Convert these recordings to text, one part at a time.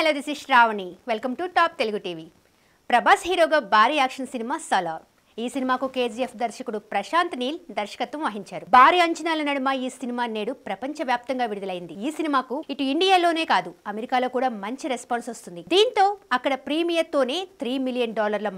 hello, this is Shravani. Welcome to Top Telugu TV. Prabhas హీరోగా భారీ action cinema Salaar. ఈ సినిమాకు కేజీఎఫ్ దర్శకుడు ప్రశాంత్ నీల్ దర్శకత్వం వహించారు. భారీ అంచనాల నడుమ ఈ సినిమా నేడు ప్రపంచవ్యాప్తంగా విడుదలైంది. ఈ సినిమాకు ఇటు ఇండియాలోనే కాదు అమెరికాలో కూడా మంచి రెస్పాన్స్ వస్తుంది. దీంతో అక్కడ ప్రీమియర్ తోనే $3 మిలియన్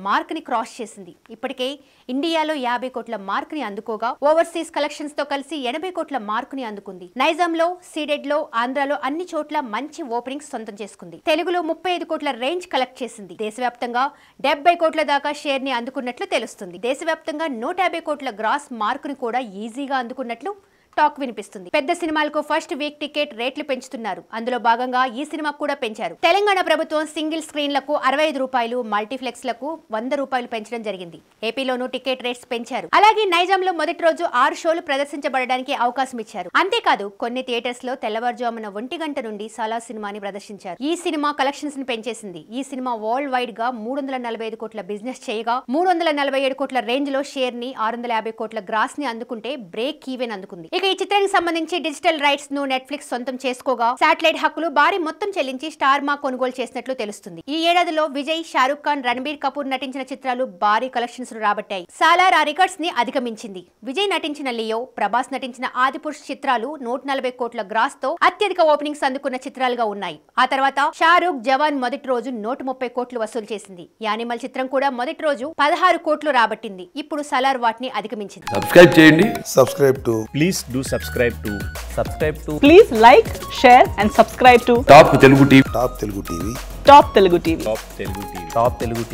మార్క్ ని క్రాస్ చేసింది. ఇప్పటికే ఇండియాలో 50 కోట్ల మార్క్ ని అందుకోగా ఓవర్సీస్ కలెక్షన్స్ తో కలిసి 80 కోట్ల మార్క్ ని అందుకుంది. నైజాంలో, సీడెడ్ లో, ఆంధ్రాలో అన్ని చోట్ల మంచి ఓపెనింగ్స్ సొంతం చేసుకుంది. తెలుగులో 35 కోట్ల రేంజ్ కలెక్ట్ చేసింది. దేశవ్యాప్తంగా 70 కోట్ల దాకా షేర్ ని అందుకున్నట్లు తెలుస్తుంది. దేశవ్యాప్తంగా 150 కోట్ల గ్రాస్ మార్కును కూడా ఈజీగా అందుకున్నట్లు టాక్ వినిపిస్తుంది. పెద్ద సినిమాలకు ఫస్ట్ వీక్ టికెట్ రేట్లు పెంచుతున్నారు. అందులో భాగంగా ఈ సినిమాకు కూడా పెంచారు. తెలంగాణ ప్రభుత్వం సింగిల్ స్క్రీన్లకు ₹65, మల్టీప్లెక్స్ లకు ₹100 పెంచడం జరిగింది. ఏపీలోనూ టికెట్ రేట్స్ పెంచారు. అలాగే నైజాంలో మొదటి రోజు 6 షోలు ప్రదర్శించబడడానికి అవకాశం ఇచ్చారు. అంతేకాదు కొన్ని థియేటర్స్ లో తెల్లవారుజామున 1 గంట నుండి సలార్ సినిమాని ప్రదర్శించారు. ఈ సినిమా కలెక్షన్స్ ని పెంచేసింది. ఈ సినిమా వరల్డ్ వైడ్ గా 345 కోట్ల బిజినెస్ చేయగా 347 కోట్ల రేంజ్ లో షేర్ ని 650 కోట్ల గ్రాస్ ని అందుకుంటే బ్రేక్ ఈవెన్ అందుకుంది. ఈ చిత్రానికి సంబంధించి డిజిటల్ రైట్స్ ను నెట్ఫ్లిక్స్ సొంతం చేసుకోగా శాటిలైట్ హక్కులు భారీ మొత్తం చెల్లించి స్టార్ మా కొనుగోలు చేసినట్లు తెలుస్తుంది. ఈ ఏడాదిలో విజయ్, షారుఖ్ ఖాన్, రణబీర్ కపూర్ నటించిన చిత్రాలు భారీ కలెక్షన్స్ రాబట్టాయి. సాలార్ ఆ రికార్డ్స్ ని అధిగమించింది. విజయ్ నటించిన లియో, ప్రభాస్ నటించిన ఆదిపురుష్ చిత్రాలు 140 కోట్ల గ్రాస్ తో అత్యధిక ఓపెనింగ్స్ అందుకున్న చిత్రాలుగా ఉన్నాయి. ఆ తర్వాత షారుఖ్ జవాన్ మొదటి రోజు 130 కోట్లు వసూలు చేసింది. యానిమల్ చిత్రం కూడా మొదటి రోజు 16 కోట్లు రాబట్టింది. ఇప్పుడు సలార్ వాటిని అధిగమించింది. Subscribe to please do subscribe to please like, share and subscribe to Top Telugu TV. Top Telugu TV. Top Telugu TV. Top Telugu TV.